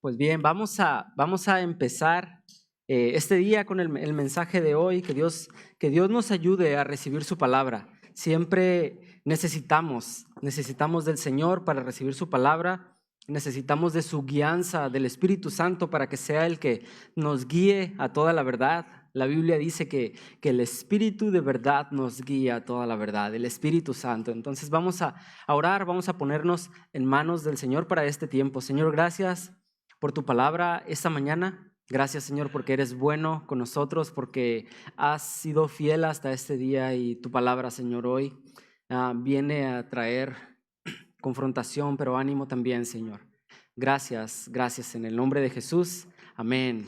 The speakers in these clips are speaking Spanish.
Pues bien, vamos a empezar este día con el mensaje de hoy. Que Dios nos ayude a recibir su palabra. Siempre necesitamos del Señor para recibir su palabra. Necesitamos de su guianza, del Espíritu Santo, para que sea el que nos guíe a toda la verdad. La Biblia dice que el Espíritu de verdad nos guía a toda la verdad, el Espíritu Santo. Entonces vamos a orar, vamos a ponernos en manos del Señor para este tiempo. Señor, gracias por tu palabra esta mañana. Gracias, Señor, porque eres bueno con nosotros, porque has sido fiel hasta este día, y tu palabra, Señor, hoy viene a traer confrontación, pero ánimo también, Señor. Gracias en el nombre de Jesús. Amén.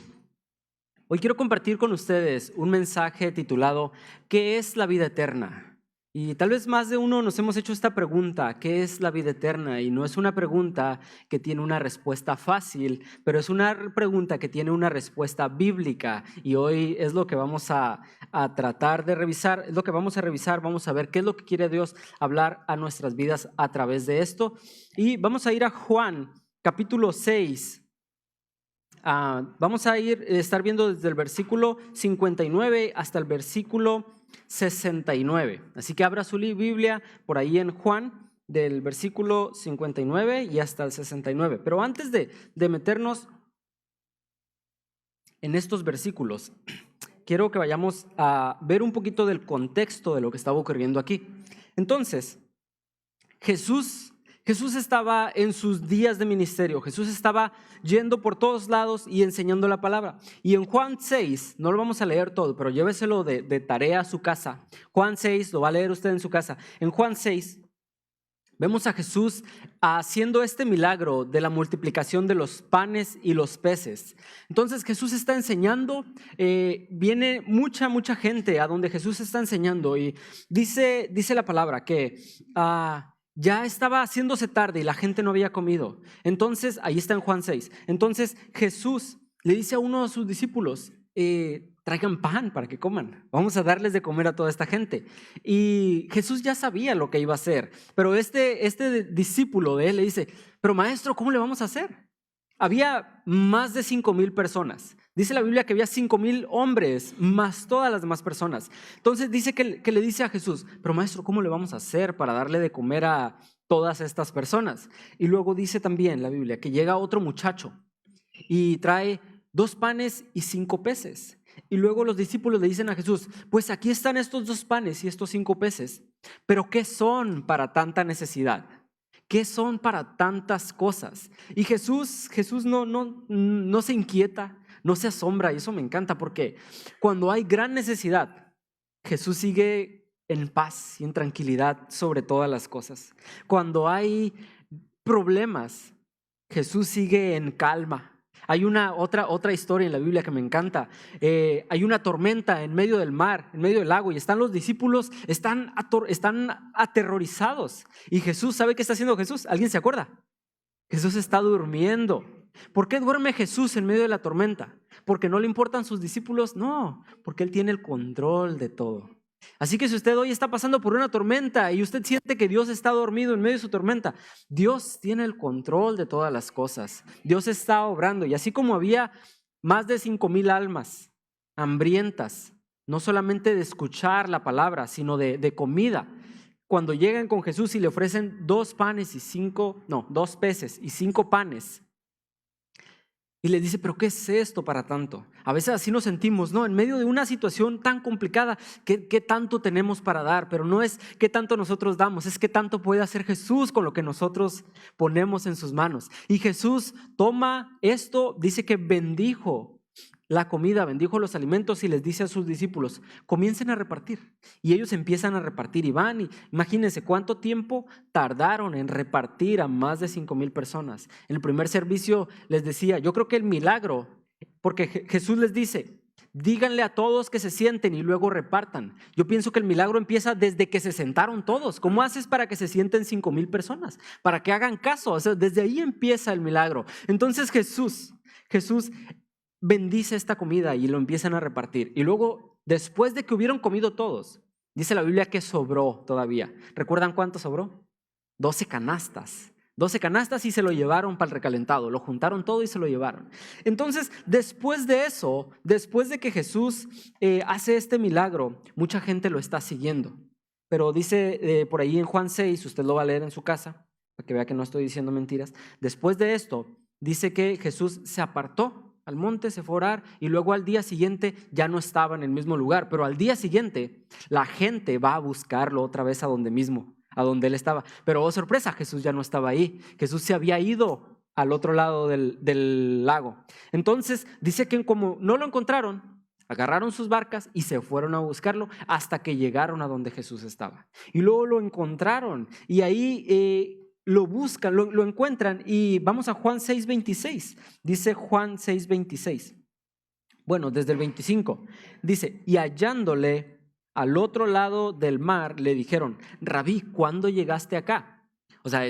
Hoy quiero compartir con ustedes un mensaje titulado ¿Qué es la vida eterna? Y tal vez más de uno nos hemos hecho esta pregunta: ¿qué es la vida eterna? Y no es una pregunta que tiene una respuesta fácil, pero es una pregunta que tiene una respuesta bíblica. Y hoy es lo que vamos a tratar de revisar, es lo que vamos a revisar. Vamos a ver qué es lo que quiere Dios hablar a nuestras vidas a través de esto. Y vamos a ir a Juan, capítulo 6. Vamos a estar viendo desde el versículo 59 hasta el versículo 69. Así que abra su Biblia por ahí en Juan, del versículo 59 y hasta el 69. Pero antes de meternos en estos versículos, quiero que vayamos a ver un poquito del contexto de lo que estaba ocurriendo aquí. Entonces, Jesús estaba en sus días de ministerio. Jesús estaba yendo por todos lados y enseñando la palabra. Y en Juan 6, no lo vamos a leer todo, pero lléveselo de tarea a su casa. Juan 6, lo va a leer usted en su casa. En Juan 6 vemos a Jesús haciendo este milagro de la multiplicación de los panes y los peces. Entonces Jesús está enseñando, viene mucha gente a donde Jesús está enseñando, y dice la palabra que ya estaba haciéndose tarde y la gente no había comido. Entonces, ahí está en Juan 6. Entonces Jesús le dice a uno de sus discípulos: traigan pan para que coman. Vamos a darles de comer a toda esta gente. Y Jesús ya sabía lo que iba a hacer, pero este discípulo de él le dice: pero maestro, ¿cómo le vamos a hacer? Había más de 5,000 personas. Dice la Biblia que había 5,000 hombres más todas las demás personas. Entonces dice que le dice a Jesús: pero maestro, ¿cómo le vamos a hacer para darle de comer a todas estas personas? Y luego dice también la Biblia que llega otro muchacho y trae 2 panes y 5 peces. Y luego los discípulos le dicen a Jesús: pues aquí están estos 2 panes y estos 5 peces, pero ¿qué son para tanta necesidad? ¿Qué son para tantas cosas? Y Jesús no se inquieta, no se asombra, y eso me encanta, porque cuando hay gran necesidad, Jesús sigue en paz y en tranquilidad sobre todas las cosas. Cuando hay problemas, Jesús sigue en calma. Hay una otra historia en la Biblia que me encanta. Hay una tormenta en medio del mar, en medio del lago, y están los discípulos, están aterrorizados. Y Jesús, ¿sabe qué está haciendo Jesús? ¿Alguien se acuerda? Jesús está durmiendo. ¿Por qué duerme Jesús en medio de la tormenta? ¿Porque no le importan sus discípulos? No, porque Él tiene el control de todo. Así que si usted hoy está pasando por una tormenta y usted siente que Dios está dormido en medio de su tormenta, Dios tiene el control de todas las cosas. Dios está obrando. Y así como había más de 5,000 almas hambrientas, no solamente de escuchar la palabra, sino de comida, cuando llegan con Jesús y le ofrecen 2 peces y 5 panes, y le dice: pero ¿qué es esto para tanto? A veces así nos sentimos, ¿no? En medio de una situación tan complicada, ¿qué tanto tenemos para dar? Pero no es qué tanto nosotros damos, es qué tanto puede hacer Jesús con lo que nosotros ponemos en sus manos. Y Jesús toma esto, dice que bendijo la comida, bendijo los alimentos, y les dice a sus discípulos: comiencen a repartir. Y ellos empiezan a repartir y van, y imagínense cuánto tiempo tardaron en repartir a más de 5,000 personas. En el primer servicio les decía, yo creo que el milagro, porque Jesús les dice: díganle a todos que se sienten y luego repartan. Yo pienso que el milagro empieza desde que se sentaron todos. ¿Cómo haces para que se sienten 5,000 personas? Para que hagan caso. O sea, desde ahí empieza el milagro. Entonces Jesús bendice esta comida y lo empiezan a repartir. Y luego, después de que hubieron comido todos, dice la Biblia que sobró todavía. ¿Recuerdan cuánto sobró? 12 canastas 12 canastas y se lo llevaron para el recalentado, lo juntaron todo y se lo llevaron. Entonces, después de eso, después de que Jesús hace este milagro, mucha gente lo está siguiendo. Pero dice por ahí en Juan 6, usted lo va a leer en su casa, para que vea que no estoy diciendo mentiras. Después de esto, dice que Jesús se apartó al monte, se fue a orar y luego al día siguiente ya no estaba en el mismo lugar, pero al día siguiente la gente va a buscarlo otra vez a donde mismo, a donde él estaba. Pero oh sorpresa, Jesús ya no estaba ahí. Jesús se había ido al otro lado del lago. Entonces dice que como no lo encontraron, agarraron sus barcas y se fueron a buscarlo hasta que llegaron a donde Jesús estaba. Y luego lo encontraron y ahí lo buscan, lo encuentran. Y vamos a Juan 6:26. Dice Juan 6:26. Bueno, desde el 25. Dice, y hallándole al otro lado del mar, le dijeron, Rabí, ¿cuándo llegaste acá? O sea,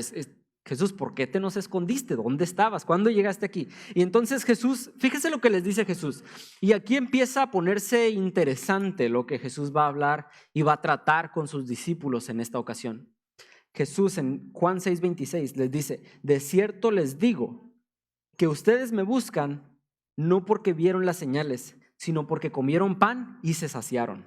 Jesús, ¿por qué te nos escondiste? ¿Dónde estabas? ¿Cuándo llegaste aquí? Y entonces Jesús, fíjese lo que les dice Jesús. Y aquí empieza a ponerse interesante lo que Jesús va a hablar y va a tratar con sus discípulos en esta ocasión. Jesús en Juan 6:26 les dice, de cierto les digo que ustedes me buscan no porque vieron las señales, sino porque comieron pan y se saciaron.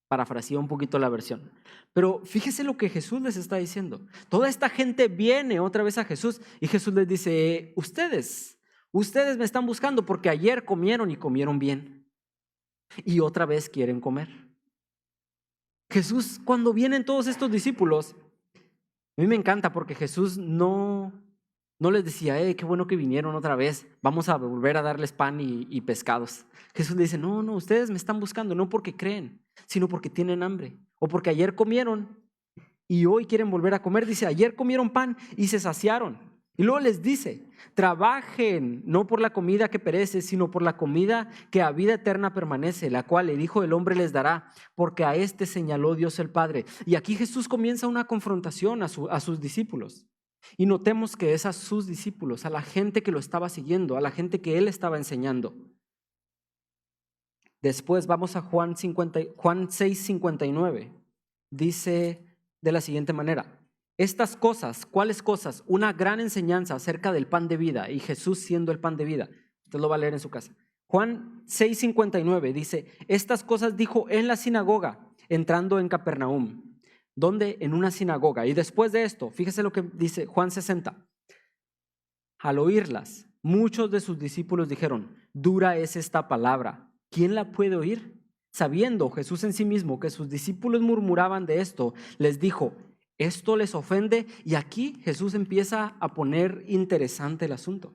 Parafraseo un poquito la versión. Pero fíjese lo que Jesús les está diciendo. Toda esta gente viene otra vez a Jesús y Jesús les dice, ustedes me están buscando porque ayer comieron y comieron bien. Y otra vez quieren comer. Jesús, cuando vienen todos estos discípulos, a mí me encanta porque Jesús no les decía, qué bueno que vinieron otra vez, vamos a volver a darles pan y pescados. Jesús le dice, no, ustedes me están buscando no porque creen, sino porque tienen hambre o porque ayer comieron y hoy quieren volver a comer. Dice, ayer comieron pan y se saciaron. Y luego les dice, trabajen no por la comida que perece, sino por la comida que a vida eterna permanece, la cual el Hijo del Hombre les dará, porque a este señaló Dios el Padre. Y aquí Jesús comienza una confrontación a sus discípulos. Y notemos que es a sus discípulos, a la gente que lo estaba siguiendo, a la gente que él estaba enseñando. Después vamos a Juan 6:59. Dice de la siguiente manera, estas cosas, ¿cuáles cosas? Una gran enseñanza acerca del pan de vida y Jesús siendo el pan de vida. Usted lo va a leer en su casa. Juan 6:59 dice, estas cosas dijo en la sinagoga, entrando en Capernaum. ¿Dónde? En una sinagoga. Y después de esto, fíjese lo que dice Juan 60. Al oírlas, muchos de sus discípulos dijeron, dura es esta palabra, ¿quién la puede oír? Sabiendo Jesús en sí mismo que sus discípulos murmuraban de esto, les dijo, ¿esto les ofende? Y aquí Jesús empieza a poner interesante el asunto,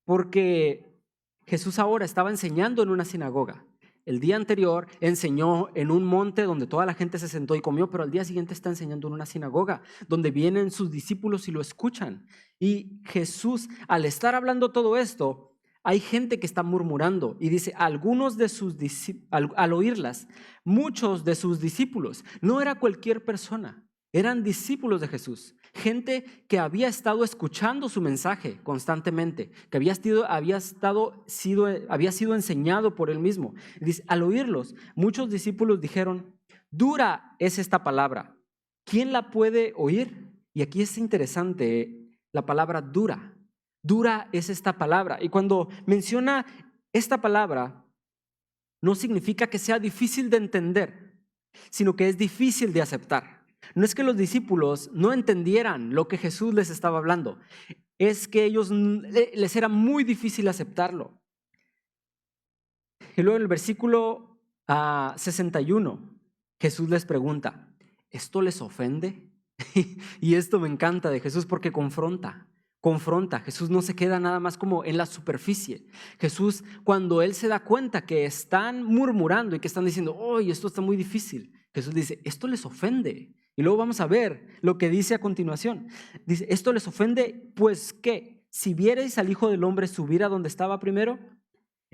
porque Jesús ahora estaba enseñando en una sinagoga. El día anterior enseñó en un monte donde toda la gente se sentó y comió, pero al día siguiente está enseñando en una sinagoga donde vienen sus discípulos y lo escuchan. Y Jesús, al estar hablando todo esto, hay gente que está murmurando y dice, algunos de sus discípulos, al oírlas, muchos de sus discípulos, no era cualquier persona, eran discípulos de Jesús, gente que había estado escuchando su mensaje constantemente, que había sido enseñado por él mismo. Dice, al oírlos, muchos discípulos dijeron, dura es esta palabra, ¿quién la puede oír? Y aquí es interesante la palabra dura. Dura es esta palabra. Y cuando menciona esta palabra, no significa que sea difícil de entender, sino que es difícil de aceptar. No es que los discípulos no entendieran lo que Jesús les estaba hablando, es que ellos les era muy difícil aceptarlo. Y luego en el versículo 61, Jesús les pregunta, ¿esto les ofende? Y esto me encanta de Jesús porque confronta. Jesús no se queda nada más como en la superficie. Jesús, cuando él se da cuenta que están murmurando y que están diciendo, oye, esto está muy difícil, Jesús dice, esto les ofende. Y luego vamos a ver lo que dice a continuación. Dice, ¿esto les ofende? Pues ¿qué? Si vierais al Hijo del Hombre subir a donde estaba primero,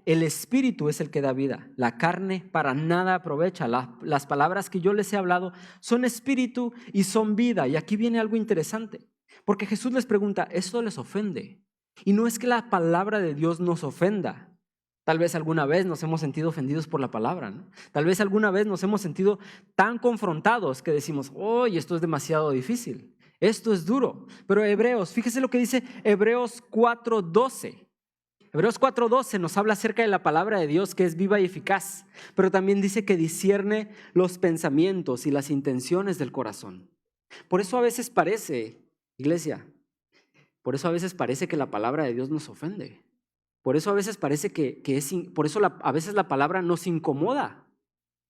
el Espíritu es el que da vida. La carne para nada aprovecha. Las palabras que yo les he hablado son espíritu y son vida. Y aquí viene algo interesante. Porque Jesús les pregunta, ¿esto les ofende? Y no es que la palabra de Dios nos ofenda. Tal vez alguna vez nos hemos sentido ofendidos por la palabra, ¿no? Tal vez alguna vez nos hemos sentido tan confrontados que decimos, oye, esto es demasiado difícil. Esto es duro. Pero Hebreos, fíjese lo que dice Hebreos 4:12. Hebreos 4:12 nos habla acerca de la palabra de Dios que es viva y eficaz, pero también dice que discierne los pensamientos y las intenciones del corazón. Por eso a veces parece, iglesia, por eso a veces parece que la palabra de Dios nos ofende. Por eso a veces parece por eso a veces la palabra nos incomoda.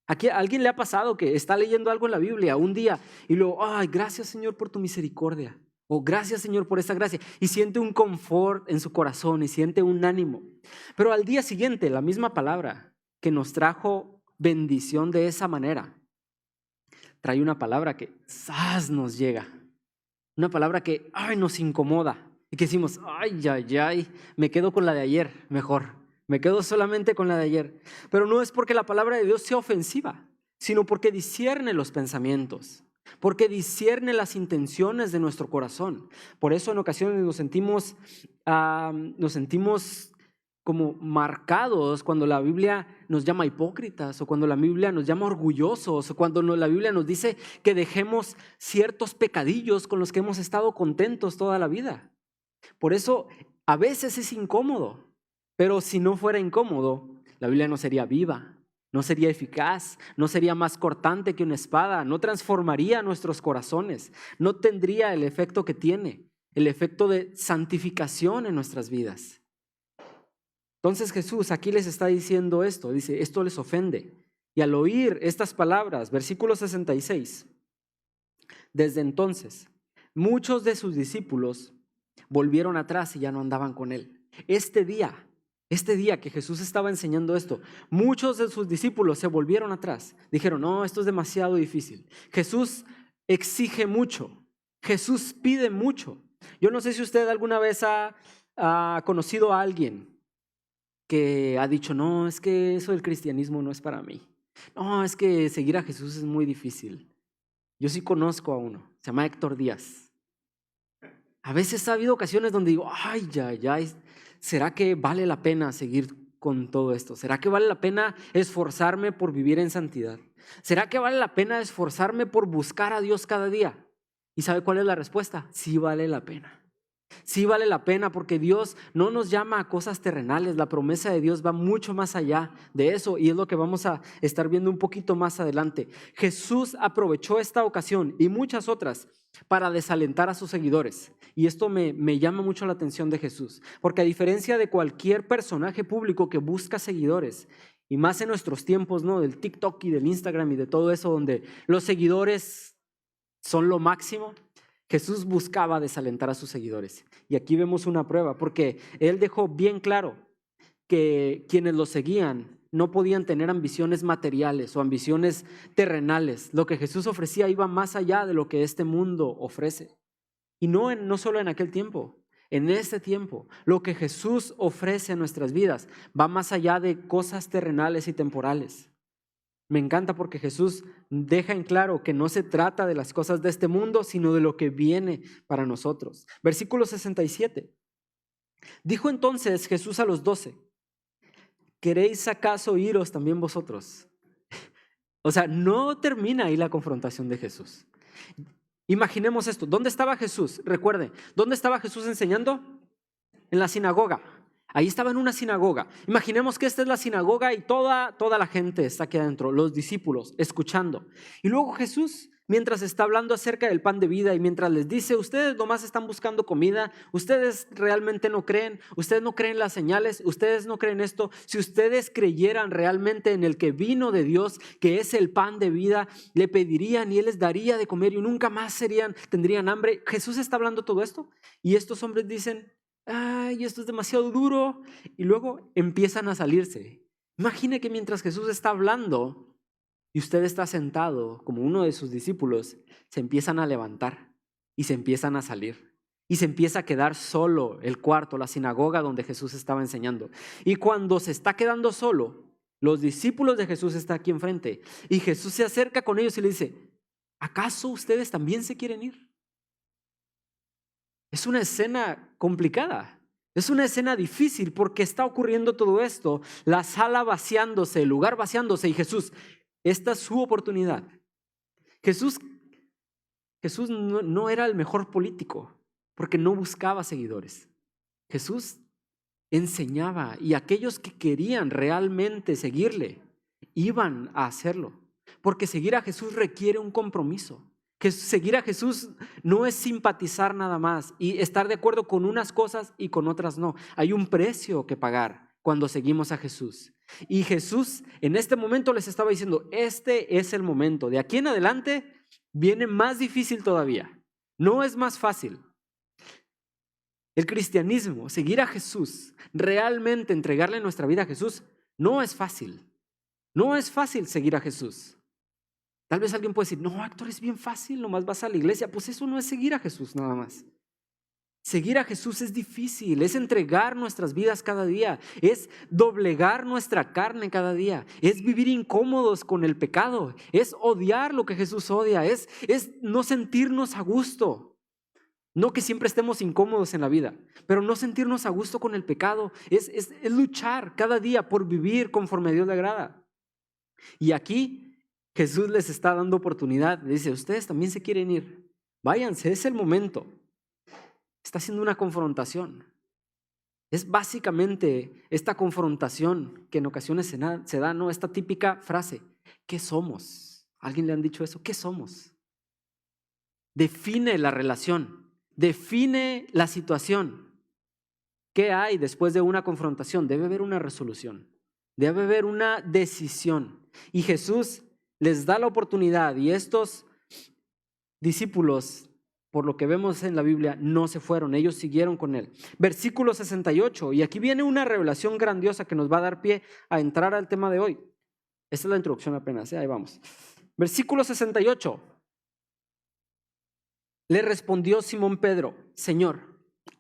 ¿A alguien le ha pasado que está leyendo algo en la Biblia un día y luego, ay, gracias Señor por tu misericordia? O gracias Señor por esta gracia. Y siente un confort en su corazón y siente un ánimo. Pero al día siguiente, la misma palabra que nos trajo bendición de esa manera, trae una palabra que ¡zas! Nos llega. Una palabra que nos incomoda. Y que decimos, ay, me quedo con la de ayer mejor. Me quedo solamente con la de ayer. Pero no es porque la palabra de Dios sea ofensiva, sino porque discierne los pensamientos, porque discierne las intenciones de nuestro corazón. Por eso en ocasiones nos sentimos como marcados cuando la Biblia nos llama hipócritas, o cuando la Biblia nos llama orgullosos, o cuando la Biblia nos dice que dejemos ciertos pecadillos con los que hemos estado contentos toda la vida. Por eso a veces es incómodo, pero si no fuera incómodo, la Biblia no sería viva, no sería eficaz, no sería más cortante que una espada, no transformaría nuestros corazones, no tendría el efecto que tiene, el efecto de santificación en nuestras vidas. Entonces Jesús aquí les está diciendo esto, dice, esto les ofende. Y al oír estas palabras, versículo 66, desde entonces, muchos de sus discípulos volvieron atrás y ya no andaban con él. Este día que Jesús estaba enseñando esto, muchos de sus discípulos se volvieron atrás. Dijeron, no, esto es demasiado difícil. Jesús exige mucho. Jesús pide mucho. Yo no sé si usted alguna vez ha conocido a alguien que ha dicho, no, es que eso del cristianismo no es para mí. No, es que seguir a Jesús es muy difícil. Yo sí conozco a uno, se llama Héctor Díaz. A veces ha habido ocasiones donde digo, ay, ¿será que vale la pena seguir con todo esto? ¿Será que vale la pena esforzarme por vivir en santidad? ¿Será que vale la pena esforzarme por buscar a Dios cada día? ¿Y sabe cuál es la respuesta? Sí vale la pena. Sí vale la pena porque Dios no nos llama a cosas terrenales. La promesa de Dios va mucho más allá de eso y es lo que vamos a estar viendo un poquito más adelante. Jesús aprovechó esta ocasión y muchas otras para desalentar a sus seguidores. Y esto me llama mucho la atención de Jesús, porque a diferencia de cualquier personaje público que busca seguidores, y más en nuestros tiempos, ¿no? Del TikTok y del Instagram y de todo eso, donde los seguidores son lo máximo, Jesús buscaba desalentar a sus seguidores. Y aquí vemos una prueba, porque Él dejó bien claro que quienes lo seguían no podían tener ambiciones materiales o ambiciones terrenales. Lo que Jesús ofrecía iba más allá de lo que este mundo ofrece. Y no solo en aquel tiempo, en este tiempo, lo que Jesús ofrece en nuestras vidas va más allá de cosas terrenales y temporales. Me encanta porque Jesús deja en claro que no se trata de las cosas de este mundo, sino de lo que viene para nosotros. Versículo 67. Dijo entonces Jesús a los 12, ¿queréis acaso iros también vosotros? O sea, no termina ahí la confrontación de Jesús. Imaginemos esto, ¿dónde estaba Jesús? Recuerden, ¿dónde estaba Jesús enseñando? En la sinagoga. Ahí estaba en una sinagoga. Imaginemos que esta es la sinagoga y toda la gente está aquí adentro, los discípulos, escuchando. Y luego Jesús, mientras está hablando acerca del pan de vida y mientras les dice, ustedes nomás están buscando comida, ustedes realmente no creen, ustedes no creen las señales, ustedes no creen esto. Si ustedes creyeran realmente en el que vino de Dios, que es el pan de vida, le pedirían y Él les daría de comer y nunca más tendrían hambre. Jesús está hablando todo esto y estos hombres dicen, ay, esto es demasiado duro. Y luego empiezan a salirse. Imagine que mientras Jesús está hablando y usted está sentado como uno de sus discípulos, se empiezan a levantar y se empiezan a salir. Y se empieza a quedar solo el cuarto, la sinagoga donde Jesús estaba enseñando. Y cuando se está quedando solo, los discípulos de Jesús están aquí enfrente. Y Jesús se acerca con ellos y le dice, ¿acaso ustedes también se quieren ir? Es una escena complicada, es una escena difícil porque está ocurriendo todo esto, la sala vaciándose, el lugar vaciándose y Jesús, esta es su oportunidad. Jesús Jesús no era el mejor político porque no buscaba seguidores. Jesús enseñaba y aquellos que querían realmente seguirle iban a hacerlo. Porque seguir a Jesús requiere un compromiso. Que seguir a Jesús no es simpatizar nada más y estar de acuerdo con unas cosas y con otras no. Hay un precio que pagar cuando seguimos a Jesús. Y Jesús en este momento les estaba diciendo, este es el momento. De aquí en adelante viene más difícil todavía. No es más fácil. El cristianismo, seguir a Jesús, realmente entregarle nuestra vida a Jesús, no es fácil. No es fácil seguir a Jesús. Tal vez alguien puede decir, no, Héctor, es bien fácil, nomás vas a la iglesia. Pues eso no es seguir a Jesús nada más. Seguir a Jesús es difícil, es entregar nuestras vidas cada día, es doblegar nuestra carne cada día, es vivir incómodos con el pecado, es odiar lo que Jesús odia, es no sentirnos a gusto. No que siempre estemos incómodos en la vida, pero no sentirnos a gusto con el pecado, es luchar cada día por vivir conforme a Dios le agrada. Y aquí Jesús les está dando oportunidad, le dice, ustedes también se quieren ir, váyanse, es el momento. Está haciendo una confrontación. Es básicamente esta confrontación que en ocasiones se da, ¿no? Esta típica frase, ¿qué somos? ¿A alguien le han dicho eso? ¿Qué somos? Define la relación, define la situación. ¿Qué hay después de una confrontación? Debe haber una resolución, debe haber una decisión. Y Jesús les da la oportunidad y estos discípulos, por lo que vemos en la Biblia, no se fueron, ellos siguieron con él. Versículo 68, y aquí viene una revelación grandiosa que nos va a dar pie a entrar al tema de hoy. Esta es la introducción apenas, ahí vamos. Versículo 68. Le respondió Simón Pedro, Señor,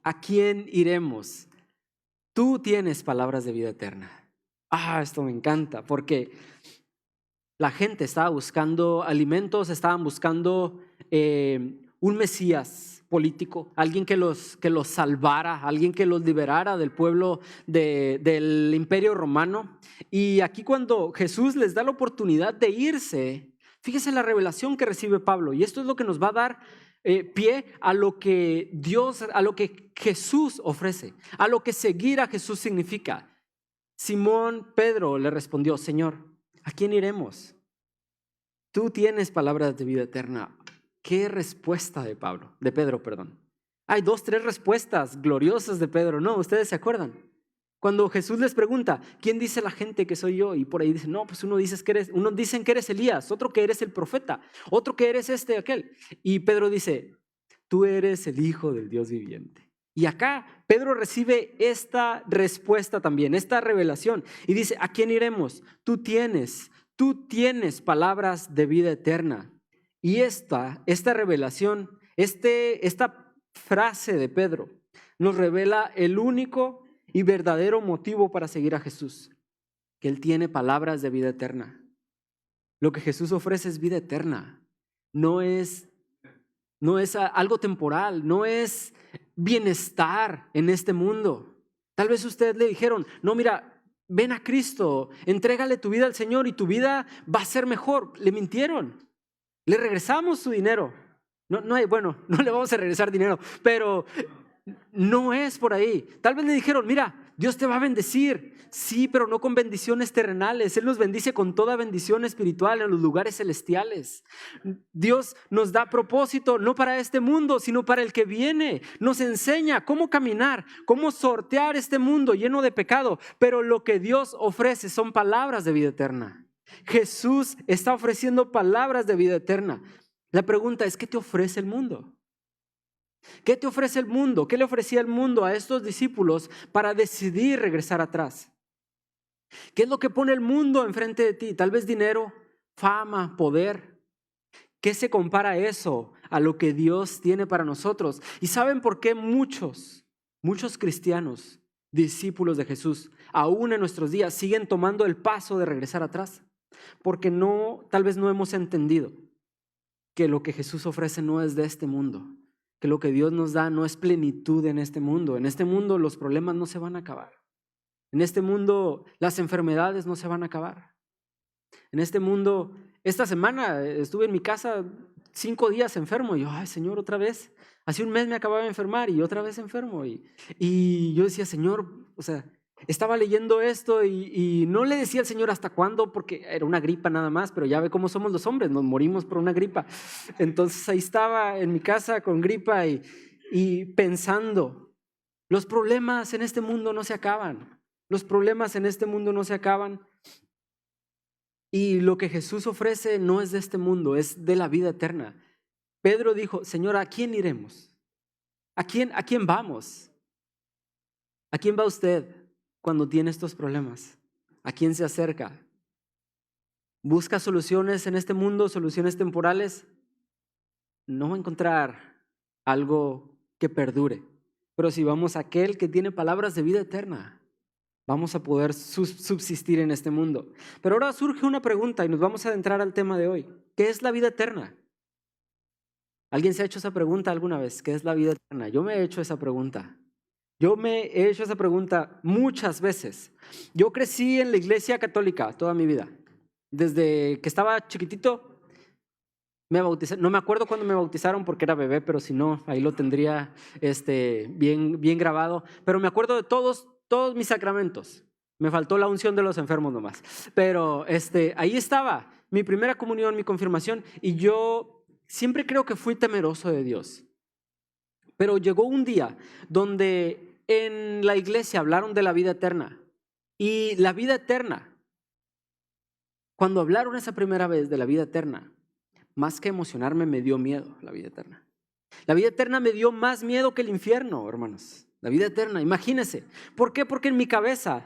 ¿a quién iremos? Tú tienes palabras de vida eterna. Esto me encanta, porque la gente estaba buscando alimentos, estaban buscando un Mesías político, alguien que los salvara, alguien que los liberara del pueblo del Imperio Romano. Y aquí cuando Jesús les da la oportunidad de irse, fíjese la revelación que recibe Pablo. Y esto es lo que nos va a dar pie a lo que a lo que Jesús ofrece, a lo que seguir a Jesús significa. Simón Pedro le respondió, Señor, ¿a quién iremos? Tú tienes palabras de vida eterna. ¿Qué respuesta de Pedro? Hay 2, 3 respuestas gloriosas de Pedro. No, ¿ustedes se acuerdan? Cuando Jesús les pregunta, ¿quién dice la gente que soy yo? Y por ahí dicen, no, pues unos dicen que eres Elías, otro que eres el profeta, otro que eres aquel. Y Pedro dice, tú eres el Hijo del Dios viviente. Y acá Pedro recibe esta respuesta también, esta revelación. Y dice, ¿a quién iremos? Tú tienes palabras de vida eterna. Y esta revelación, esta frase de Pedro nos revela el único y verdadero motivo para seguir a Jesús, que Él tiene palabras de vida eterna. Lo que Jesús ofrece es vida eterna, no es algo temporal, no es bienestar en este mundo. Tal vez ustedes le dijeron, no, mira, ven a Cristo, entrégale tu vida al Señor y tu vida va a ser mejor. Le mintieron. Le regresamos su dinero. No le vamos a regresar dinero, pero no es por ahí. Tal vez le dijeron, mira, Dios te va a bendecir. Sí, pero no con bendiciones terrenales. Él nos bendice con toda bendición espiritual en los lugares celestiales. Dios nos da propósito, no para este mundo, sino para el que viene. Nos enseña cómo caminar, cómo sortear este mundo lleno de pecado. Pero lo que Dios ofrece son palabras de vida eterna. Jesús está ofreciendo palabras de vida eterna. La pregunta es, ¿qué te ofrece el mundo? ¿Qué te ofrece el mundo? ¿Qué le ofrecía el mundo a estos discípulos para decidir regresar atrás? ¿Qué es lo que pone el mundo enfrente de ti? Tal vez dinero, fama, poder. ¿Qué se compara eso a lo que Dios tiene para nosotros? ¿Y saben por qué muchos cristianos, discípulos de Jesús, aún en nuestros días siguen tomando el paso de regresar atrás? Porque tal vez no hemos entendido que lo que Jesús ofrece no es de este mundo, que lo que Dios nos da no es plenitud en este mundo. En este mundo los problemas no se van a acabar. En este mundo las enfermedades no se van a acabar. En este mundo, esta semana estuve en mi casa 5 días enfermo. Y yo, ay, Señor, otra vez. Hace un mes me acababa de enfermar y otra vez enfermo. Y yo decía, Señor, o sea, estaba leyendo esto y no le decía al Señor hasta cuándo, porque era una gripa nada más, pero ya ve cómo somos los hombres, nos morimos por una gripa. Entonces ahí estaba en mi casa con gripa y pensando, los problemas en este mundo no se acaban. Los problemas en este mundo no se acaban. Y lo que Jesús ofrece no es de este mundo, es de la vida eterna. Pedro dijo, Señor, ¿a quién iremos? ¿A quién vamos? ¿A quién va usted cuando tiene estos problemas? ¿A quién se acerca? ¿Busca soluciones en este mundo, soluciones temporales? No va a encontrar algo que perdure. Pero si vamos a aquel que tiene palabras de vida eterna, vamos a poder subsistir en este mundo. Pero ahora surge una pregunta y nos vamos a adentrar al tema de hoy. ¿Qué es la vida eterna? ¿Alguien se ha hecho esa pregunta alguna vez? ¿Qué es la vida eterna? Yo me he hecho esa pregunta. Yo me he hecho esa pregunta muchas veces. Yo crecí en la iglesia católica toda mi vida. Desde que estaba chiquitito me bauticé. No me acuerdo cuándo me bautizaron porque era bebé, pero si no, ahí lo tendría bien grabado. Pero me acuerdo de todos mis sacramentos. Me faltó la unción de los enfermos nomás. Pero ahí estaba mi primera comunión, mi confirmación. Y yo siempre creo que fui temeroso de Dios. Pero llegó un día donde en la iglesia hablaron de la vida eterna. Y la vida eterna, cuando hablaron esa primera vez de la vida eterna, más que emocionarme, me dio miedo la vida eterna. La vida eterna me dio más miedo que el infierno, hermanos. La vida eterna, imagínense. ¿Por qué? Porque en mi cabeza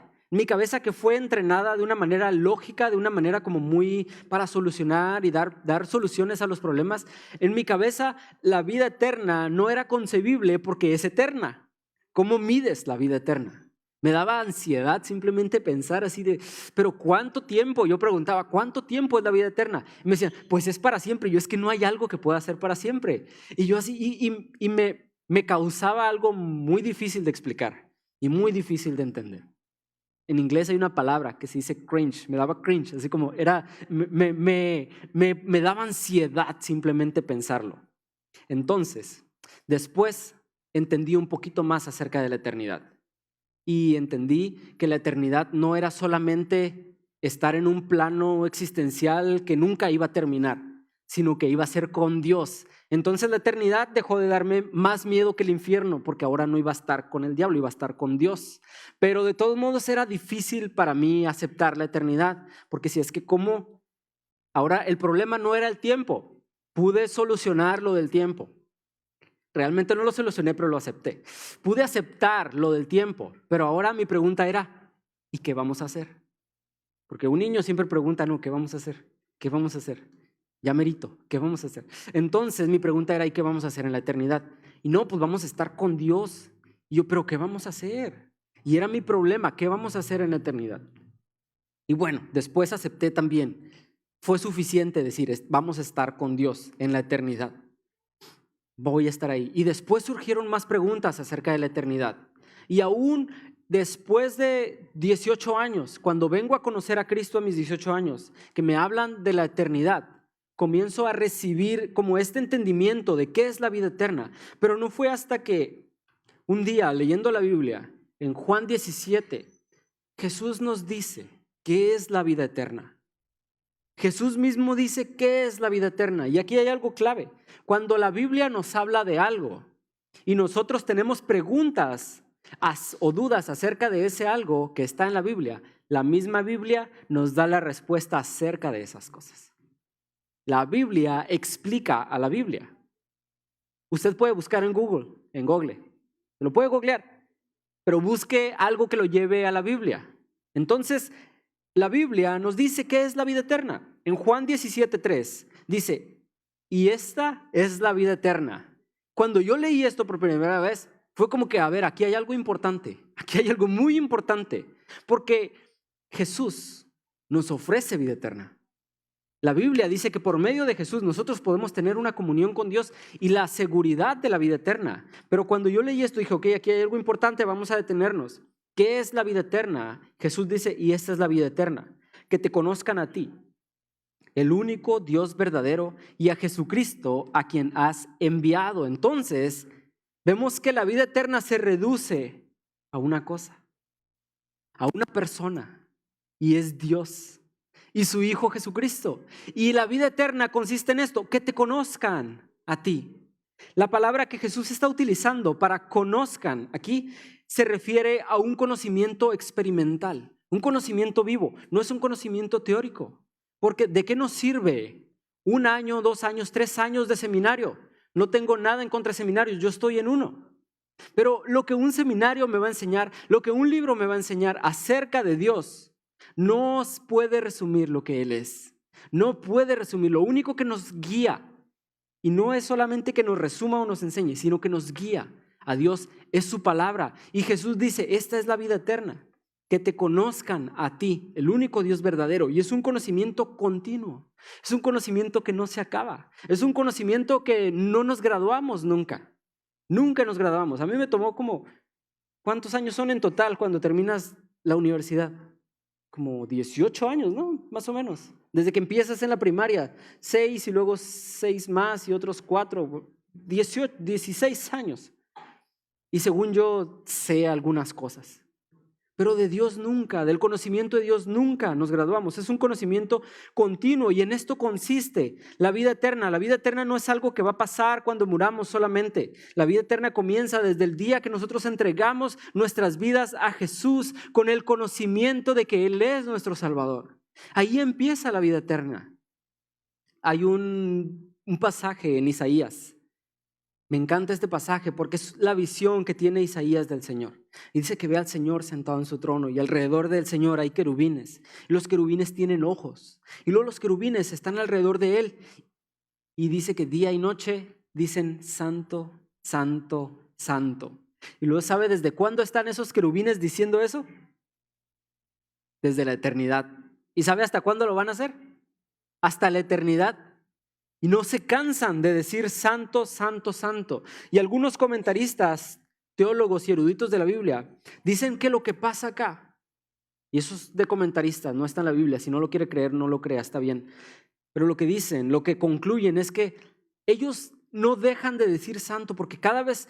que fue entrenada de una manera lógica, de una manera como muy para solucionar y dar soluciones a los problemas, en mi cabeza la vida eterna no era concebible porque es eterna. ¿Cómo mides la vida eterna? Me daba ansiedad simplemente pensar así de, pero ¿cuánto tiempo? Yo preguntaba, ¿cuánto tiempo es la vida eterna? Y me decían, pues es para siempre. Y yo, es que no hay algo que pueda ser para siempre. Y yo así, y me causaba algo muy difícil de explicar y muy difícil de entender. En inglés hay una palabra que se dice cringe, me daba cringe, así como me daba ansiedad simplemente pensarlo. Entonces, después entendí un poquito más acerca de la eternidad. Y entendí que la eternidad no era solamente estar en un plano existencial que nunca iba a terminar, sino que iba a ser con Dios. Entonces la eternidad dejó de darme más miedo que el infierno, porque ahora no iba a estar con el diablo, iba a estar con Dios. Pero de todos modos era difícil para mí aceptar la eternidad, porque si es que como ahora el problema no era el tiempo, pude solucionar lo del tiempo. Realmente no lo solucioné, pero lo acepté. Pude aceptar lo del tiempo, pero ahora mi pregunta era, ¿y qué vamos a hacer? Porque un niño siempre pregunta, no, ¿qué vamos a hacer? ¿Qué vamos a hacer? Ya merito, ¿qué vamos a hacer? Entonces mi pregunta era, ¿y qué vamos a hacer en la eternidad? Y no, pues vamos a estar con Dios. Y yo, ¿pero qué vamos a hacer? Y era mi problema, ¿qué vamos a hacer en la eternidad? Y bueno, después acepté también. Fue suficiente decir, vamos a estar con Dios en la eternidad. Voy a estar ahí. Y después surgieron más preguntas acerca de la eternidad. Y aún después de 18 años, cuando vengo a conocer a Cristo a mis 18 años, que me hablan de la eternidad, comienzo a recibir como este entendimiento de qué es la vida eterna. Pero no fue hasta que un día, leyendo la Biblia, en Juan 17, Jesús nos dice qué es la vida eterna. Jesús mismo dice qué es la vida eterna. Y aquí hay algo clave. Cuando la Biblia nos habla de algo y nosotros tenemos preguntas o dudas acerca de ese algo que está en la Biblia, la misma Biblia nos da la respuesta acerca de esas cosas. La Biblia explica a la Biblia. Usted puede buscar en Google, lo puede googlear, pero busque algo que lo lleve a la Biblia. Entonces, la Biblia nos dice qué es la vida eterna. En Juan 17:3 dice, y esta es la vida eterna. Cuando yo leí esto por primera vez, fue como que, a ver, aquí hay algo importante, aquí hay algo muy importante, porque Jesús nos ofrece vida eterna. La Biblia dice que por medio de Jesús nosotros podemos tener una comunión con Dios y la seguridad de la vida eterna. Pero cuando yo leí esto, dije, ok, aquí hay algo importante, vamos a detenernos. ¿Qué es la vida eterna? Jesús dice, y esta es la vida eterna, que te conozcan a ti, el único Dios verdadero, y a Jesucristo a quien has enviado. Entonces, vemos que la vida eterna se reduce a una cosa, a una persona, y es Dios y su Hijo Jesucristo. Y la vida eterna consiste en esto, que te conozcan a ti. La palabra que Jesús está utilizando para conozcan aquí se refiere a un conocimiento experimental, un conocimiento vivo, no es un conocimiento teórico. Porque ¿de qué nos sirve 1 año, 2 años, 3 años de seminario? No tengo nada en contra de seminarios, yo estoy en uno. Pero lo que un seminario me va a enseñar, lo que un libro me va a enseñar acerca de Dios, no puede resumir lo que Él es. No puede resumir. Lo único que nos guía, y no es solamente que nos resuma o nos enseñe, sino que nos guía a Dios, es su palabra. Y Jesús dice, esta es la vida eterna, que te conozcan a ti, el único Dios verdadero. Y es un conocimiento continuo, es un conocimiento que no se acaba, es un conocimiento que no nos graduamos nunca. Nunca nos graduamos. A mí me tomó como, ¿cuántos años son en total cuando terminas la universidad? Como 18 años, ¿no? Más o menos. Desde que empiezas en la primaria, 6 y luego 6 más y otros 4, 18, 16 años. Y según yo sé algunas cosas. Pero de Dios nunca, del conocimiento de Dios nunca nos graduamos. Es un conocimiento continuo y en esto consiste la vida eterna. La vida eterna no es algo que va a pasar cuando muramos solamente. La vida eterna comienza desde el día que nosotros entregamos nuestras vidas a Jesús con el conocimiento de que Él es nuestro Salvador. Ahí empieza la vida eterna. Hay un pasaje en Isaías. Me encanta este pasaje porque es la visión que tiene Isaías del Señor. Y dice que ve al Señor sentado en su trono y alrededor del Señor hay querubines. Y los querubines tienen ojos. Y luego los querubines están alrededor de Él. Y dice que día y noche dicen santo, santo, santo. Y luego ¿sabe desde cuándo están esos querubines diciendo eso? Desde la eternidad. ¿Y sabe hasta cuándo lo van a hacer? Hasta la eternidad. Y no se cansan de decir santo, santo, santo. Y algunos comentaristas, teólogos y eruditos de la Biblia dicen que lo que pasa acá, y eso es de comentaristas, no está en la Biblia, si no lo quiere creer, no lo crea, está bien. Pero lo que dicen, lo que concluyen es que ellos no dejan de decir santo porque cada vez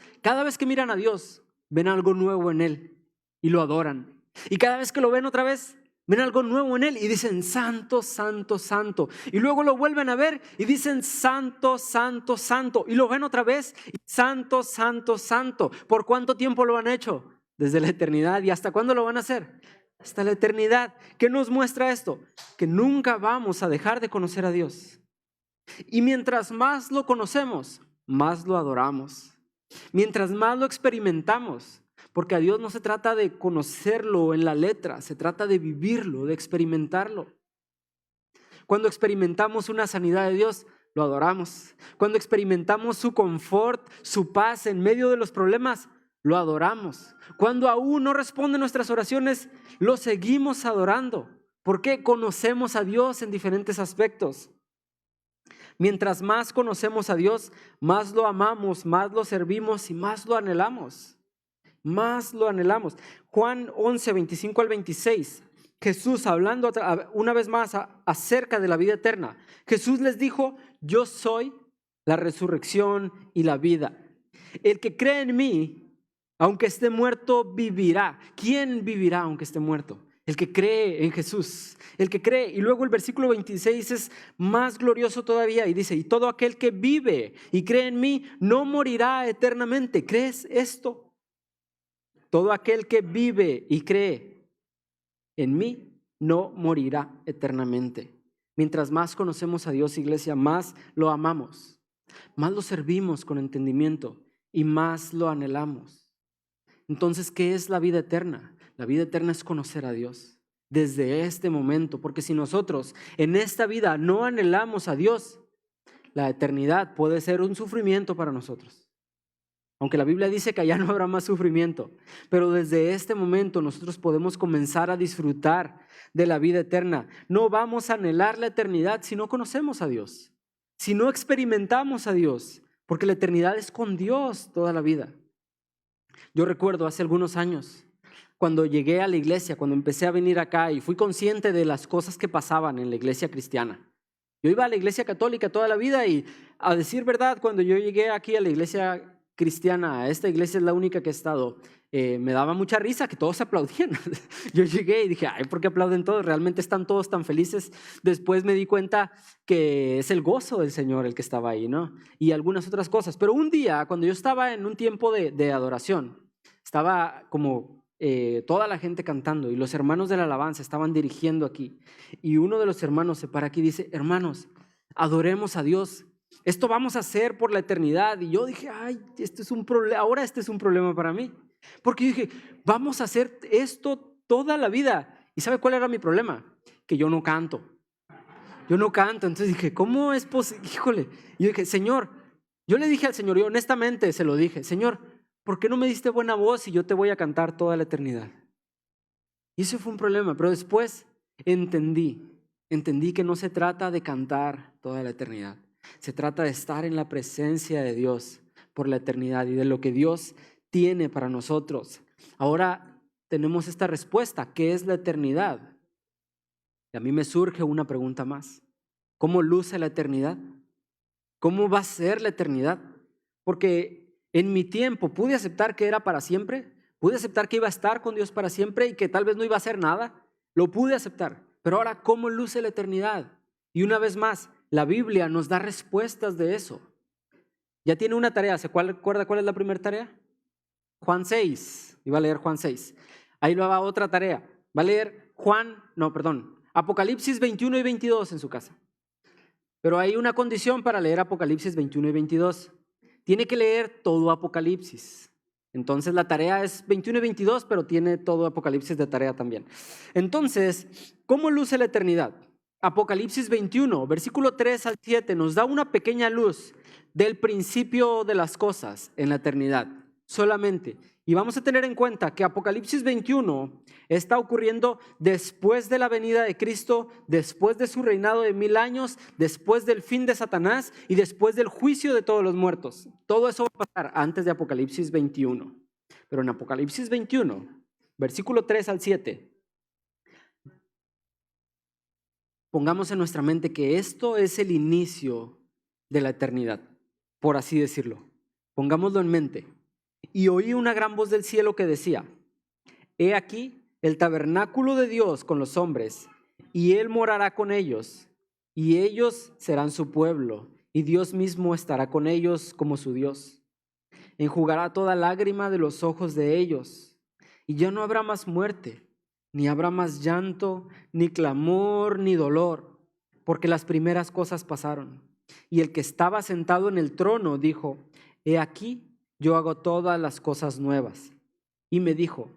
que miran a Dios, ven algo nuevo en Él y lo adoran. Y cada vez que lo ven otra vez, ven algo nuevo en Él y dicen santo, santo, santo. Y luego lo vuelven a ver y dicen santo, santo, santo. Y lo ven otra vez, y santo, santo, santo. ¿Por cuánto tiempo lo han hecho? Desde la eternidad. ¿Y hasta cuándo lo van a hacer? Hasta la eternidad. ¿Qué nos muestra esto? Que nunca vamos a dejar de conocer a Dios. Y mientras más lo conocemos, más lo adoramos. Mientras más lo experimentamos, porque a Dios no se trata de conocerlo en la letra, se trata de vivirlo, de experimentarlo. Cuando experimentamos una sanidad de Dios, lo adoramos. Cuando experimentamos su confort, su paz en medio de los problemas, lo adoramos. Cuando aún no responde nuestras oraciones, lo seguimos adorando, porque conocemos a Dios en diferentes aspectos. Mientras más conocemos a Dios, más lo amamos, más lo servimos y más lo anhelamos. Más lo anhelamos. Juan 11, 25 al 26, Jesús hablando una vez más acerca de la vida eterna. Jesús les dijo, yo soy la resurrección y la vida. El que cree en mí, aunque esté muerto, vivirá. ¿Quién vivirá aunque esté muerto? El que cree en Jesús, el que cree. Y luego el versículo 26 es más glorioso todavía y dice, y todo aquel que vive y cree en mí no morirá eternamente. ¿Crees esto? Todo aquel que vive y cree en mí no morirá eternamente. Mientras más conocemos a Dios, iglesia, más lo amamos, más lo servimos con entendimiento y más lo anhelamos. Entonces, ¿qué es la vida eterna? La vida eterna es conocer a Dios desde este momento, porque si nosotros en esta vida no anhelamos a Dios, la eternidad puede ser un sufrimiento para nosotros. Aunque la Biblia dice que allá no habrá más sufrimiento, pero desde este momento nosotros podemos comenzar a disfrutar de la vida eterna. No vamos a anhelar la eternidad si no conocemos a Dios, si no experimentamos a Dios, porque la eternidad es con Dios toda la vida. Yo recuerdo hace algunos años, cuando llegué a la iglesia, cuando empecé a venir acá y fui consciente de las cosas que pasaban en la iglesia cristiana. Yo iba a la iglesia católica toda la vida y, a decir verdad, cuando yo llegué aquí a la iglesia cristiana, a esta iglesia es la única que he estado, me daba mucha risa que todos aplaudían. Yo llegué y dije, ay, ¿por qué aplauden todos? Realmente están todos tan felices. Después me di cuenta que es el gozo del Señor el que estaba ahí, ¿no? Y algunas otras cosas. Pero un día, cuando yo estaba en un tiempo de adoración, estaba como toda la gente cantando y los hermanos de la alabanza estaban dirigiendo aquí. Y uno de los hermanos se para aquí y dice, hermanos, adoremos a Dios. Esto vamos a hacer por la eternidad. Y yo dije, ay, esto es un problema, ahora este es un problema para mí. Porque yo dije, vamos a hacer esto toda la vida. ¿Y sabe cuál era mi problema? Que yo no canto. Yo no canto. Entonces dije, ¿cómo es posible? Híjole. Y yo dije, Señor, yo le dije al Señor, y honestamente se lo dije, Señor, ¿por qué no me diste buena voz y yo te voy a cantar toda la eternidad? Y ese fue un problema. Pero después entendí que no se trata de cantar toda la eternidad. Se trata de estar en la presencia de Dios por la eternidad y de lo que Dios tiene para nosotros. Ahora tenemos esta respuesta, ¿qué es la eternidad? Y a mí me surge una pregunta más. ¿Cómo luce la eternidad? ¿Cómo va a ser la eternidad? Porque en mi tiempo pude aceptar que era para siempre, pude aceptar que iba a estar con Dios para siempre y que tal vez no iba a hacer nada. Lo pude aceptar. Pero ahora, ¿cómo luce la eternidad? Y una vez más, la Biblia nos da respuestas de eso. Ya tiene una tarea. ¿Se acuerda cuál es la primera tarea? Juan 6. Iba a leer Juan 6. Ahí va otra tarea. Va a leer Apocalipsis 21 y 22 en su casa. Pero hay una condición para leer Apocalipsis 21 y 22. Tiene que leer todo Apocalipsis. Entonces la tarea es 21 y 22, pero tiene todo Apocalipsis de tarea también. Entonces, ¿cómo luce la eternidad? Apocalipsis 21, versículo 3 al 7, nos da una pequeña luz del principio de las cosas en la eternidad, solamente. Y vamos a tener en cuenta que Apocalipsis 21 está ocurriendo después de la venida de Cristo, después de su reinado de 1000 años, después del fin de Satanás y después del juicio de todos los muertos. Todo eso va a pasar antes de Apocalipsis 21. Pero en Apocalipsis 21, versículo 3 al 7, pongamos en nuestra mente que esto es el inicio de la eternidad, por así decirlo. Pongámoslo en mente. Y oí una gran voz del cielo que decía, he aquí el tabernáculo de Dios con los hombres, y Él morará con ellos, y ellos serán su pueblo, y Dios mismo estará con ellos como su Dios. Enjugará toda lágrima de los ojos de ellos, y ya no habrá más muerte, ni habrá más llanto, ni clamor, ni dolor, porque las primeras cosas pasaron. Y el que estaba sentado en el trono dijo, he aquí, yo hago todas las cosas nuevas. Y me dijo,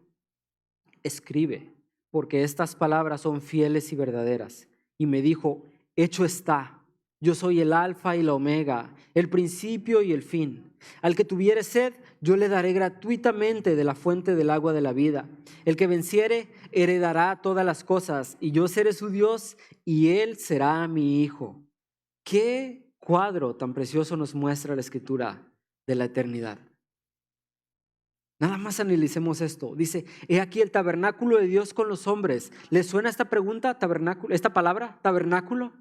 escribe, porque estas palabras son fieles y verdaderas. Y me dijo, hecho está, yo soy el alfa y la omega, el principio y el fin. Al que tuviere sed, yo le daré gratuitamente de la fuente del agua de la vida. El que venciere, heredará todas las cosas, y yo seré su Dios, y él será mi hijo. ¿Qué cuadro tan precioso nos muestra la Escritura de la eternidad? Nada más analicemos esto. Dice, he aquí el tabernáculo de Dios con los hombres. ¿Les suena esta pregunta, tabernáculo, esta palabra, tabernáculo?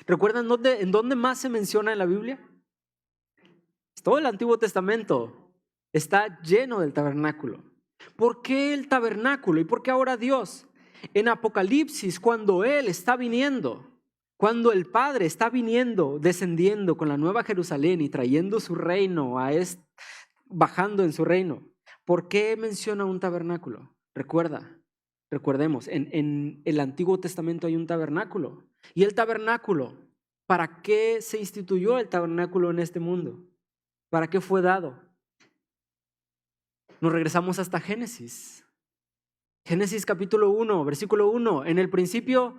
¿Recuerdan en dónde más se menciona en la Biblia? Todo el Antiguo Testamento está lleno del tabernáculo. ¿Por qué el tabernáculo? ¿Y por qué ahora Dios? En Apocalipsis, cuando Él está viniendo, cuando el Padre está viniendo, descendiendo con la nueva Jerusalén y trayendo su reino, bajando en su reino, ¿por qué menciona un tabernáculo? Recordemos, en el Antiguo Testamento hay un tabernáculo. ¿Y el tabernáculo? ¿Para qué se instituyó el tabernáculo en este mundo? ¿Para qué fue dado? Nos regresamos hasta Génesis. Génesis capítulo 1, versículo 1. En el principio,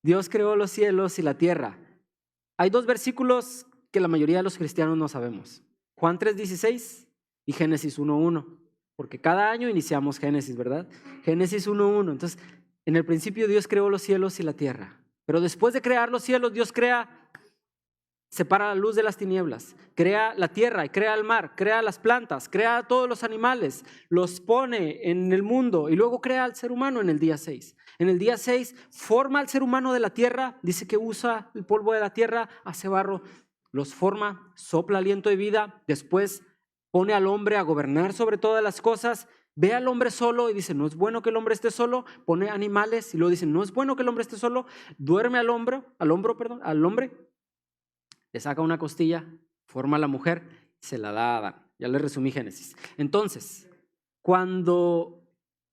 Dios creó los cielos y la tierra. Hay dos versículos que la mayoría de los cristianos no sabemos. Juan 3:16 y Génesis 1:1. Porque cada año iniciamos Génesis, ¿verdad? Génesis 1:1. Entonces, en el principio Dios creó los cielos y la tierra. Pero después de crear los cielos, Dios crea separa la luz de las tinieblas, crea la tierra y crea el mar, crea las plantas, crea a todos los animales, los pone en el mundo y luego crea al ser humano en el día 6. En el día 6 forma al ser humano de la tierra, dice que usa el polvo de la tierra, hace barro, los forma, sopla aliento de vida, después pone al hombre a gobernar sobre todas las cosas, ve al hombre solo y dice, no es bueno que el hombre esté solo, pone animales y luego dice, no es bueno que el hombre esté solo, duerme al hombre, le saca una costilla, forma a la mujer, se la da a Adán. Ya le resumí Génesis. Entonces, cuando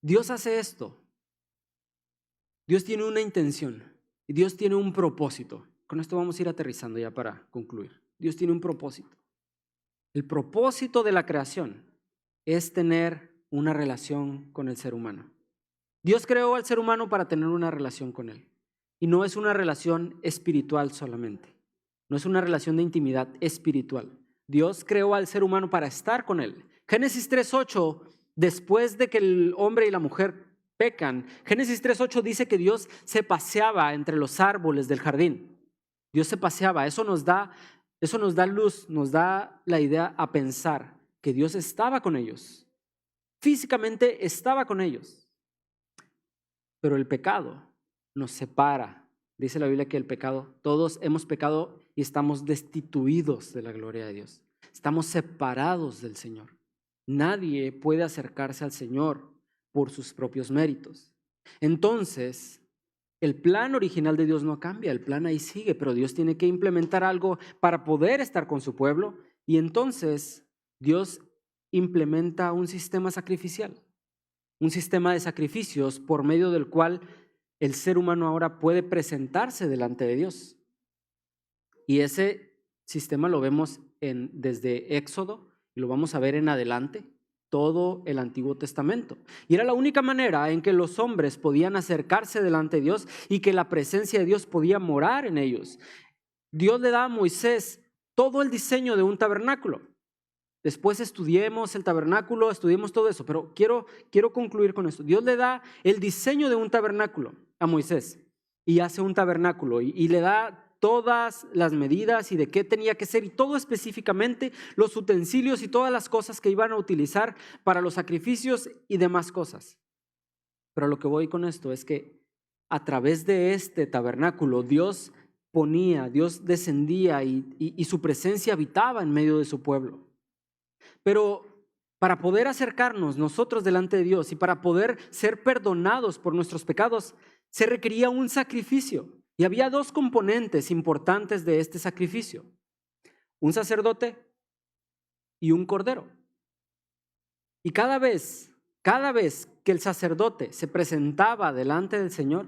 Dios hace esto, Dios tiene una intención y Dios tiene un propósito. Con esto vamos a ir aterrizando ya para concluir. Dios tiene un propósito. El propósito de la creación es tener una relación con el ser humano. Dios creó al ser humano para tener una relación con él. Y no es una relación espiritual solamente. No es una relación de intimidad espiritual. Dios creó al ser humano para estar con él. Génesis 3:8, después de que el hombre y la mujer pecan, Génesis 3:8 dice que Dios se paseaba entre los árboles del jardín. Dios se paseaba. Eso nos da luz, nos da la idea a pensar que Dios estaba con ellos. Físicamente estaba con ellos. Pero el pecado nos separa. Dice la Biblia que el pecado, todos hemos pecado y estamos destituidos de la gloria de Dios. Estamos separados del Señor. Nadie puede acercarse al Señor por sus propios méritos. Entonces, el plan original de Dios no cambia, el plan ahí sigue, pero Dios tiene que implementar algo para poder estar con su pueblo y entonces Dios implementa un sistema sacrificial, un sistema de sacrificios por medio del cual el ser humano ahora puede presentarse delante de Dios. Y ese sistema lo vemos desde Éxodo y lo vamos a ver en adelante, todo el Antiguo Testamento. Y era la única manera en que los hombres podían acercarse delante de Dios y que la presencia de Dios podía morar en ellos. Dios le da a Moisés todo el diseño de un tabernáculo. Después estudiemos el tabernáculo, estudiemos todo eso, pero quiero concluir con esto. Dios le da el diseño de un tabernáculo a Moisés y hace un tabernáculo y le da todas las medidas y de qué tenía que ser y todo específicamente, los utensilios y todas las cosas que iban a utilizar para los sacrificios y demás cosas. Pero lo que voy con esto es que a través de este tabernáculo Dios descendía y su presencia habitaba en medio de su pueblo. Pero para poder acercarnos nosotros delante de Dios y para poder ser perdonados por nuestros pecados, se requería un sacrificio. Y había dos componentes importantes de este sacrificio: un sacerdote y un cordero. Y cada vez que el sacerdote se presentaba delante del Señor,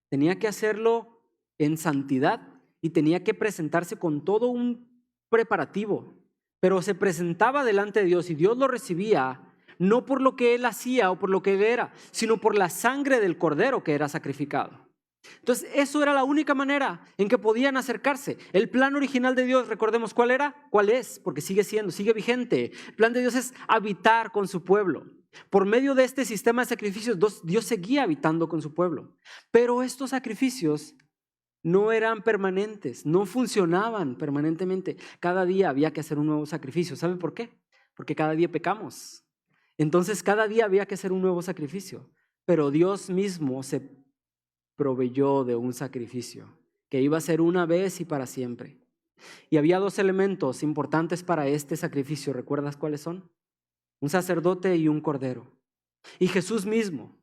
tenía que hacerlo en santidad y tenía que presentarse con todo un preparativo. Pero se presentaba delante de Dios y Dios lo recibía no por lo que él hacía o por lo que él era, sino por la sangre del cordero que era sacrificado. Entonces, eso era la única manera en que podían acercarse. El plan original de Dios, recordemos cuál era, cuál es, porque sigue vigente. El plan de Dios es habitar con su pueblo. Por medio de este sistema de sacrificios, Dios seguía habitando con su pueblo. Pero estos sacrificios no eran permanentes, no funcionaban permanentemente. Cada día había que hacer un nuevo sacrificio. ¿Sabe por qué? Porque cada día pecamos. Entonces, cada día había que hacer un nuevo sacrificio. Pero Dios mismo se proveyó de un sacrificio que iba a ser una vez y para siempre. Y había dos elementos importantes para este sacrificio. ¿Recuerdas cuáles son? Un sacerdote y un cordero. Y Jesús mismo,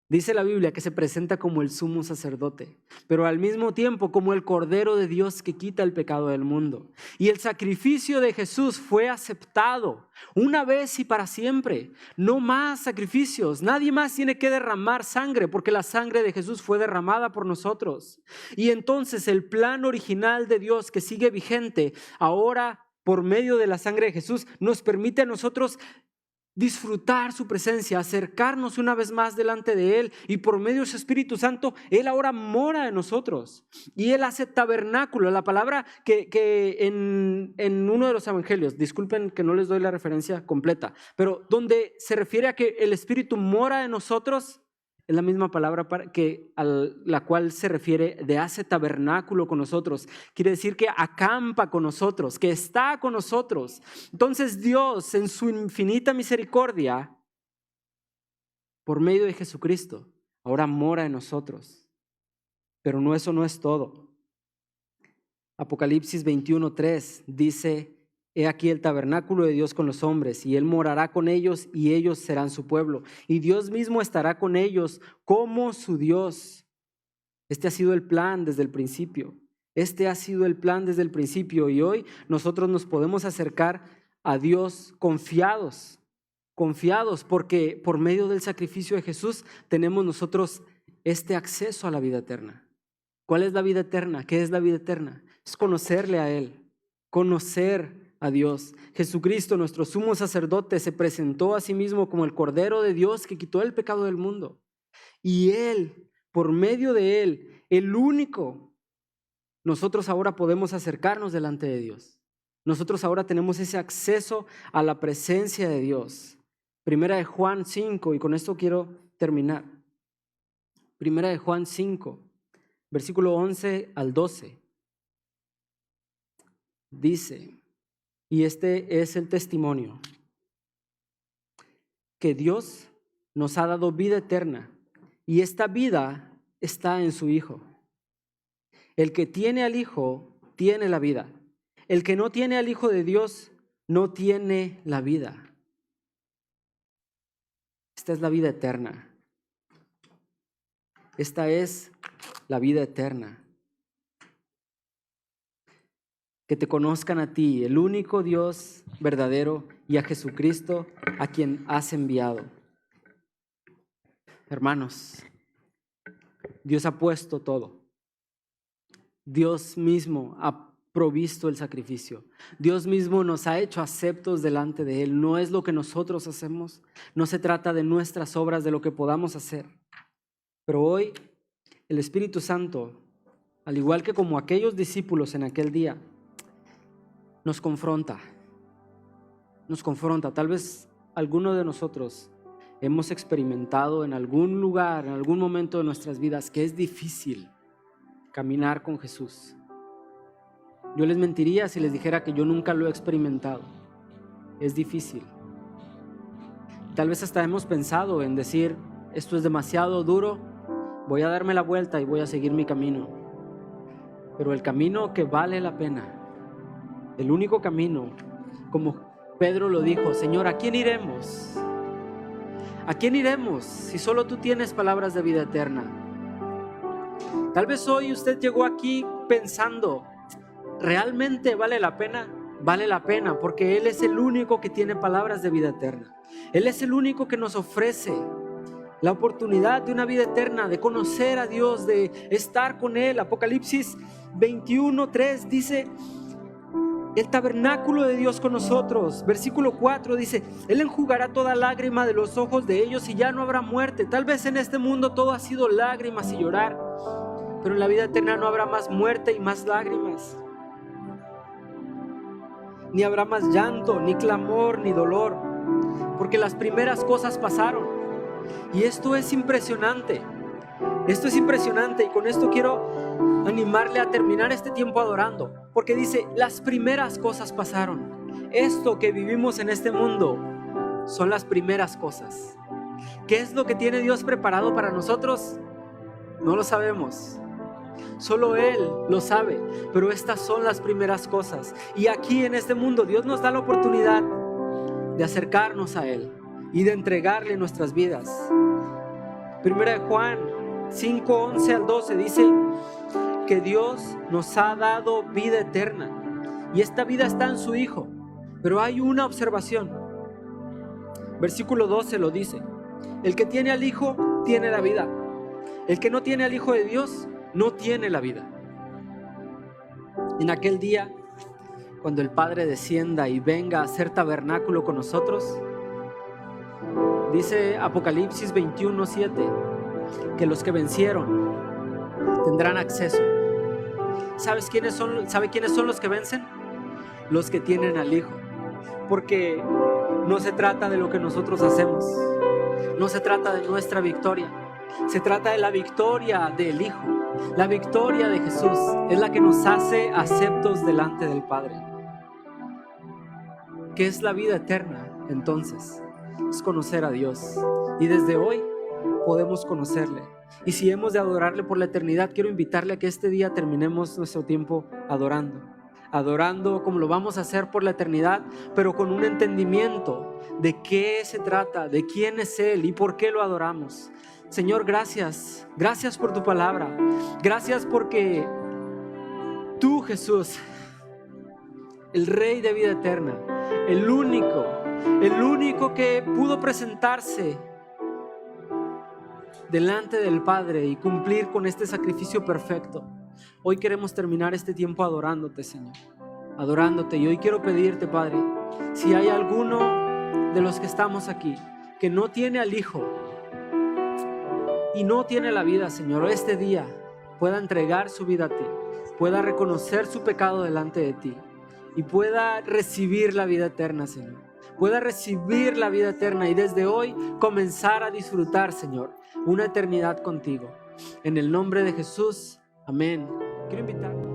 dice la Biblia que se presenta como el sumo sacerdote, pero al mismo tiempo como el Cordero de Dios que quita el pecado del mundo. Y el sacrificio de Jesús fue aceptado una vez y para siempre. No más sacrificios. Nadie más tiene que derramar sangre porque la sangre de Jesús fue derramada por nosotros. Y entonces el plan original de Dios que sigue vigente ahora por medio de la sangre de Jesús nos permite a nosotros disfrutar su presencia, acercarnos una vez más delante de Él y por medio de su Espíritu Santo, Él ahora mora en nosotros y Él hace tabernáculo. La palabra que en uno de los evangelios, disculpen que no les doy la referencia completa, pero donde se refiere a que el Espíritu mora en nosotros, Es la misma palabra a la cual se refiere de hace tabernáculo con nosotros. Quiere decir que acampa con nosotros, que está con nosotros. Entonces Dios, en su infinita misericordia, por medio de Jesucristo, ahora mora en nosotros. Pero eso no es todo. Apocalipsis 21:3 dice: he aquí el tabernáculo de Dios con los hombres, y Él morará con ellos, y ellos serán su pueblo. Y Dios mismo estará con ellos como su Dios. Este ha sido el plan desde el principio. Este ha sido el plan desde el principio. Y hoy nosotros nos podemos acercar a Dios confiados, porque por medio del sacrificio de Jesús tenemos nosotros este acceso a la vida eterna. ¿Cuál es la vida eterna? ¿Qué es la vida eterna? Es conocerle a Él, conocer a Dios. Jesucristo, nuestro sumo sacerdote, se presentó a sí mismo como el Cordero de Dios que quitó el pecado del mundo. Y Él, por medio de Él, el único, nosotros ahora podemos acercarnos delante de Dios. Nosotros ahora tenemos ese acceso a la presencia de Dios. Primera de Juan 5, y con esto quiero terminar. Primera de Juan 5, versículo 11 al 12. Dice, y este es el testimonio, que Dios nos ha dado vida eterna, y esta vida está en su Hijo. El que tiene al Hijo tiene la vida. El que no tiene al Hijo de Dios no tiene la vida. Esta es la vida eterna. Esta es la vida eterna. Que te conozcan a ti, el único Dios verdadero, y a Jesucristo, a quien has enviado. Hermanos, Dios ha puesto todo. Dios mismo ha provisto el sacrificio. Dios mismo nos ha hecho aceptos delante de Él. No es lo que nosotros hacemos. No se trata de nuestras obras, de lo que podamos hacer. Pero hoy el Espíritu Santo, al igual que como aquellos discípulos en aquel día, nos confronta. Tal vez alguno de nosotros hemos experimentado en algún lugar, en algún momento de nuestras vidas, que es difícil caminar con Jesús. Yo les mentiría si les dijera que yo nunca lo he experimentado. Es difícil. Tal vez hasta hemos pensado en decir, esto es demasiado duro, voy a darme la vuelta y voy a seguir mi camino. Pero el camino que vale la pena, el único camino, como Pedro lo dijo, Señor, ¿a quién iremos? ¿A quién iremos si solo tú tienes palabras de vida eterna? Tal vez hoy usted llegó aquí pensando, ¿realmente vale la pena? Vale la pena porque Él es el único que tiene palabras de vida eterna. Él es el único que nos ofrece la oportunidad de una vida eterna, de conocer a Dios, de estar con Él. Apocalipsis 21:3 dice, el tabernáculo de Dios con nosotros. Versículo 4 dice, Él enjugará toda lágrima de los ojos de ellos y ya no habrá muerte. Tal vez en este mundo todo ha sido lágrimas y llorar, pero en la vida eterna no habrá más muerte y más lágrimas. Ni habrá más llanto, ni clamor, ni dolor, porque las primeras cosas pasaron. Y esto es impresionante. Esto es impresionante, y con esto quiero animarle a terminar este tiempo adorando, porque dice, las primeras cosas pasaron. Esto que vivimos en este mundo son las primeras cosas. ¿Qué es lo que tiene Dios preparado para nosotros? No lo sabemos. Solo Él lo sabe, pero estas son las primeras cosas. Y aquí en este mundo Dios nos da la oportunidad de acercarnos a Él y de entregarle nuestras vidas. Primera de Juan 5:11 al 12 dice que Dios nos ha dado vida eterna y esta vida está en su Hijo. Pero hay una observación. Versículo 12 lo dice: el que tiene al Hijo tiene la vida. El que no tiene al Hijo de Dios no tiene la vida. En aquel día, cuando el Padre descienda y venga a hacer tabernáculo con nosotros, dice Apocalipsis 21:7 que los que vencieron tendrán acceso. ¿Sabe quiénes son los que vencen? Los que tienen al Hijo. Porque no se trata de lo que nosotros hacemos, no se trata de nuestra victoria, Se trata de la victoria del Hijo. La victoria de Jesús es la que nos hace aceptos delante del Padre. ¿Qué es la vida eterna? Entonces, es conocer a Dios. Y desde hoy podemos conocerle. Y si hemos de adorarle por la eternidad, quiero invitarle a que este día terminemos nuestro tiempo adorando como lo vamos a hacer por la eternidad, pero con un entendimiento de qué se trata, de quién es Él y por qué lo adoramos. Señor, gracias por tu palabra. Gracias porque tú, Jesús, el Rey de vida eterna, el único que pudo presentarse delante del Padre y cumplir con este sacrificio perfecto. Hoy queremos terminar este tiempo adorándote, Señor, adorándote. Y hoy quiero pedirte, Padre, si hay alguno de los que estamos aquí que no tiene al Hijo y no tiene la vida, Señor, este día pueda entregar su vida a ti, pueda reconocer su pecado delante de ti y pueda recibir la vida eterna, Señor. Pueda recibir la vida eterna y desde hoy comenzar a disfrutar, Señor, una eternidad contigo. En el nombre de Jesús, amén. Quiero invitar.